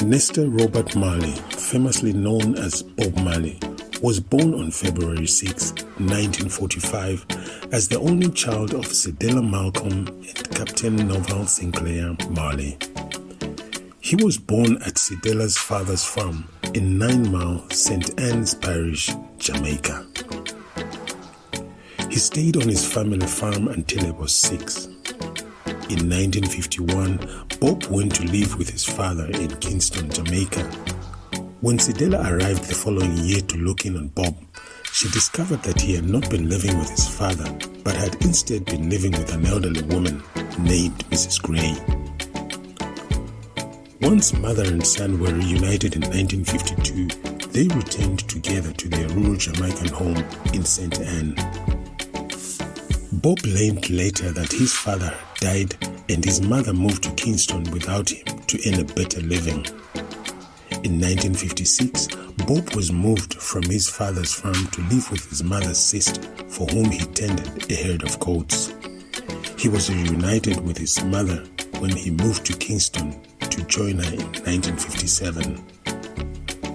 Nestor Robert Marley, famously known as Bob Marley, was born on February 6, 1945, as the only child of Cedella Malcolm and Captain Novell Sinclair Marley. He was born at Cedella's father's farm in 9 Mile, St. Anne's Parish, Jamaica. He stayed on his family farm until he was 6. In 1951, Bob went to live with his father in Kingston, Jamaica. When Cedella arrived the following year to look in on Bob, she discovered that he had not been living with his father, but had instead been living with an elderly woman named Mrs. Gray. Once mother and son were reunited in 1952, they returned together to their rural Jamaican home in St. Anne. Bob learned later that his father had died and his mother moved to Kingston without him to earn a better living. In 1956, Bob was moved from his father's farm to live with his mother's sister, for whom he tended a herd of goats. He was reunited with his mother when he moved to Kingston to join her in 1957.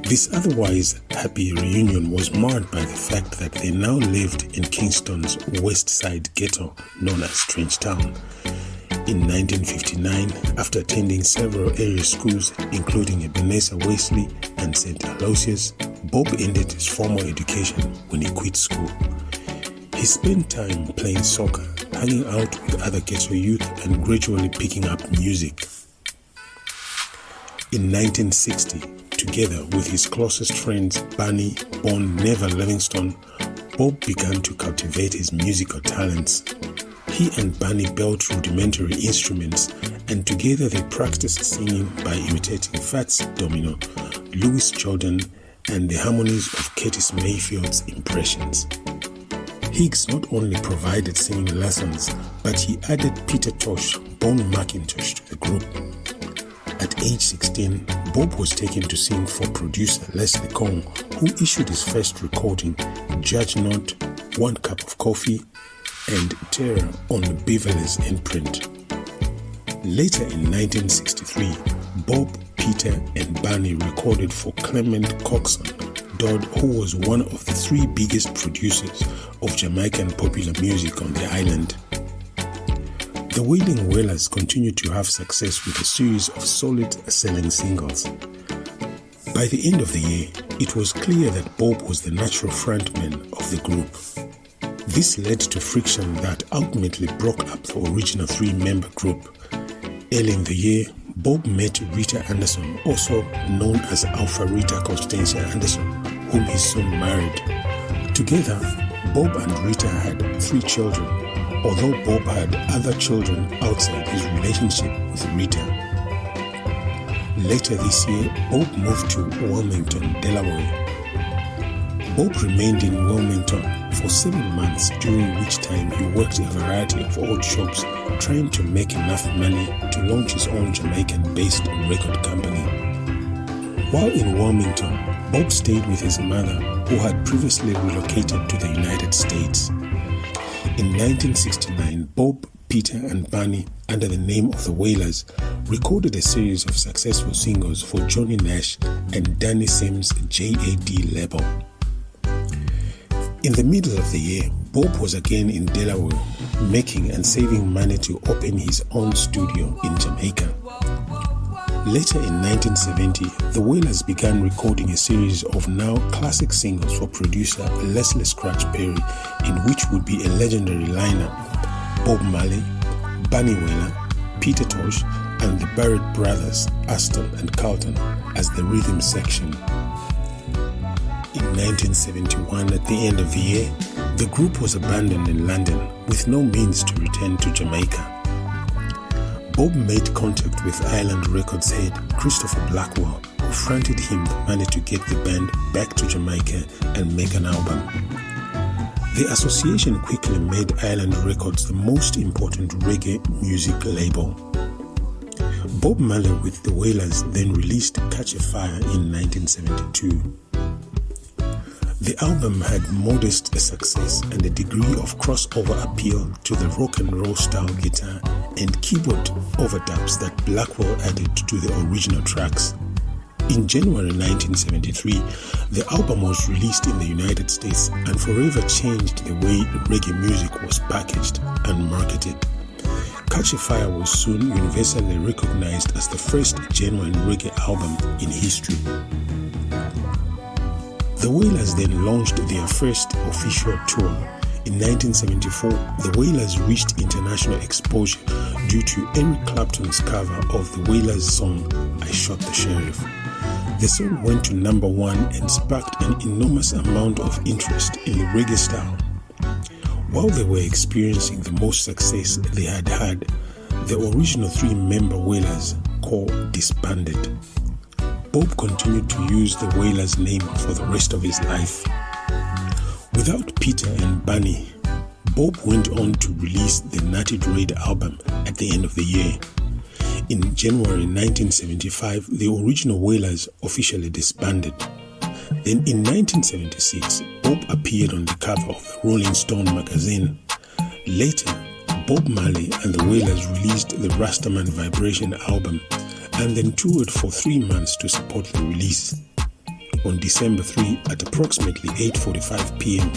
This otherwise happy reunion was marred by the fact that they now lived in Kingston's West Side ghetto known as Trench Town. In 1959, after attending several area schools including Ebenezer Wesley and St. Aloysius, Bob ended his formal education when he quit school. He spent time playing soccer, hanging out with other ghetto youth and gradually picking up music. In 1960, together with his closest friends Bunny, born Neva Livingstone, Bob began to cultivate his musical talents. He and Bunny built rudimentary instruments, and together they practiced singing by imitating Fats Domino, Louis Jordan, and the harmonies of Curtis Mayfield's impressions. Higgs not only provided singing lessons, but he added Peter Tosh, born McIntosh, to the group. At age 16, Bob was taken to sing for producer Leslie Kong, who issued his first recording, Judge Not, 1 Cup of Coffee, and Terror on the Beverly's imprint. Later in 1963, Bob, Peter, and Bunny recorded for Clement Coxon Dodd, who was one of the 3 biggest producers of Jamaican popular music on the island. The Wailing Wailers continued to have success with a series of solid selling singles. By the end of the year, it was clear that Bob was the natural frontman of the group. This led to friction that ultimately broke up the original 3-member group. Early in the year, Bob met Rita Anderson, also known as Alpha Rita Constantia Anderson, whom he soon married. Together, Bob and Rita had 3 children, although Bob had other children outside his relationship with Rita. Later this year, Bob moved to Wilmington, Delaware. Bob remained in Wilmington for 7 months, during which time he worked a variety of odd jobs trying to make enough money to launch his own Jamaican-based record company. While in Wilmington, Bob stayed with his mother, who had previously relocated to the United States. In 1969, Bob, Peter, and Bunny, under the name of the Wailers, recorded a series of successful singles for Johnny Nash and Danny Sims' JAD label. In the middle of the year, Bob was again in Delaware, making and saving money to open his own studio in Jamaica. Later in 1970, the Wailers began recording a series of now classic singles for producer Leslie Scratch Perry, in which would be a legendary lineup: Bob Marley, Bunny Wailer, Peter Tosh, and the Barrett brothers, Aston and Carlton, as the rhythm section. In 1971, at the end of the year, the group was abandoned in London with no means to return to Jamaica. Bob made contact with Island Records head Christopher Blackwell, who fronted him the money to get the band back to Jamaica and make an album. The association quickly made Island Records the most important reggae music label. Bob Marley with the Wailers then released Catch a Fire in 1972. The album had modest success and a degree of crossover appeal to the rock and roll style guitar and keyboard overdubs that Blackwell added to the original tracks. In January 1973, the album was released in the United States and forever changed the way reggae music was packaged and marketed. Catch a Fire was soon universally recognized as the first genuine reggae album in history. The Wailers then launched their first official tour. In 1974, the Wailers reached international exposure due to Eric Clapton's cover of the Wailers song, I Shot the Sheriff. The song went to number 1 and sparked an enormous amount of interest in the reggae style. While they were experiencing the most success they had had, the original 3-member Wailers corps disbanded. Bob continued to use the Wailers name for the rest of his life. Without Peter and Bunny, Bob went on to release the Natty Dread album at the end of the year. In January 1975, the original Wailers officially disbanded. Then in 1976, Bob appeared on the cover of the Rolling Stone magazine. Later, Bob Marley and the Wailers released the Rastaman Vibration album and then toured for 3 months to support the release. On December 3 at approximately 8:45 p.m.,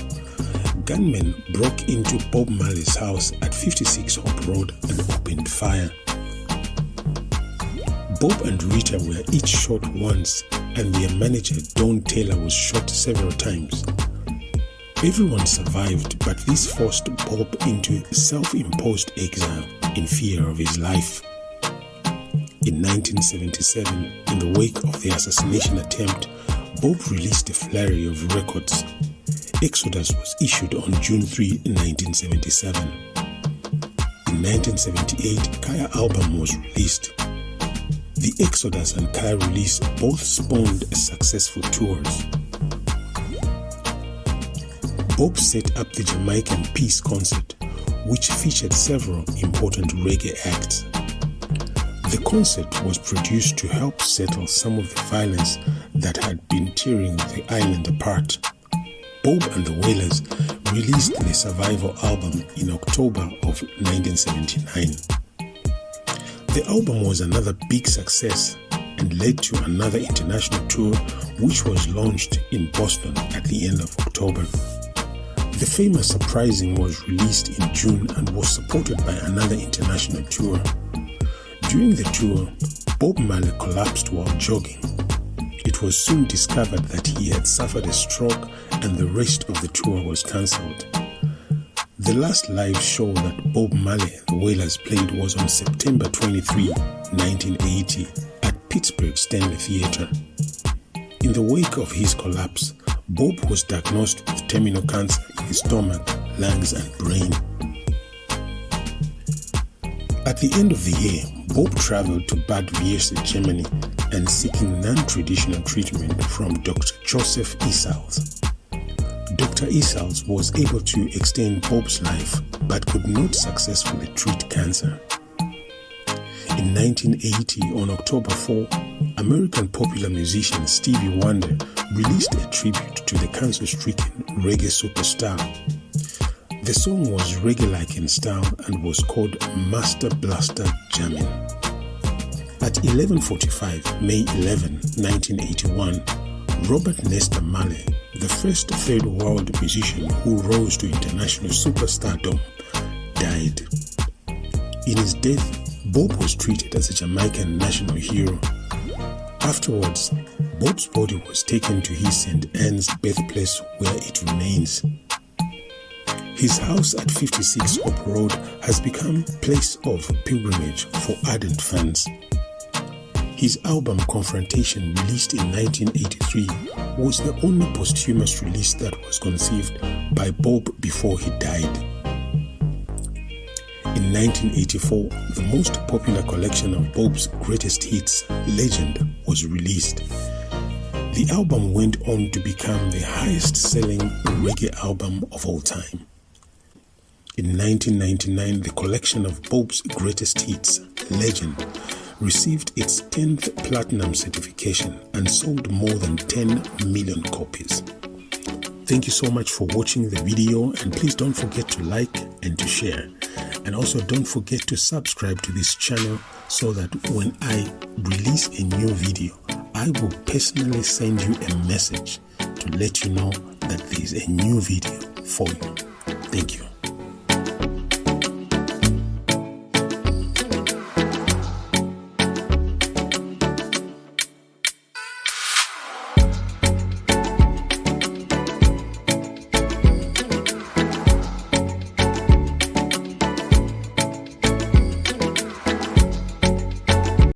gunmen broke into Bob Marley's house at 56 Hope Road and opened fire. Bob and Rita were each shot once, and their manager Don Taylor was shot several times. Everyone survived, but this forced Bob into self-imposed exile in fear of his life. In 1977, in the wake of the assassination attempt, Bob released a flurry of records. Exodus was issued on June 3, 1977. In 1978, Kaya album was released. The Exodus and Kaya release both spawned successful tours. Bob set up the Jamaican Peace Concert, which featured several important reggae acts. The concert was produced to help settle some of the violence that had been tearing the island apart. Bob and the Wailers released the Survival album in October of 1979. The album was another big success and led to another international tour, which was launched in Boston at the end of October. The famous Surprising was released in June and was supported by another international tour. During the tour, Bob Marley collapsed while jogging. It was soon discovered that he had suffered a stroke and the rest of the tour was cancelled. The last live show that Bob Marley and the Wailers played was on September 23, 1980 at Pittsburgh Stanley Theatre. In the wake of his collapse, Bob was diagnosed with terminal cancer in his stomach, lungs and brain. At the end of the year, Bob traveled to Bad Wiessee, Germany, and seeking non-traditional treatment from Dr. Joseph Isals. Dr. Isals was able to extend Bob's life, but could not successfully treat cancer. In 1980, on October 4, American popular musician Stevie Wonder released a tribute to the cancer-stricken reggae superstar. The song was reggae-like in style and was called Master Blaster Jammin'. At 11:45, May 11, 1981, Robert Nesta Marley, the first third world musician who rose to international superstardom, died. In his death, Bob was treated as a Jamaican national hero. Afterwards, Bob's body was taken to his St. Anne's birthplace where it remains. His house at 56 Hope Road has become a place of pilgrimage for ardent fans. His album Confrontation, released in 1983, was the only posthumous release that was conceived by Bob before he died. In 1984, the most popular collection of Bob's greatest hits, Legend, was released. The album went on to become the highest-selling reggae album of all time. In 1999, the collection of Bob's greatest hits, Legend, received its 10th platinum certification and sold more than 10 million copies. Thank you so much for watching the video, and please don't forget to like and to share. And also don't forget to subscribe to this channel so that when I release a new video, I will personally send you a message to let you know that there is a new video for you. Thank you.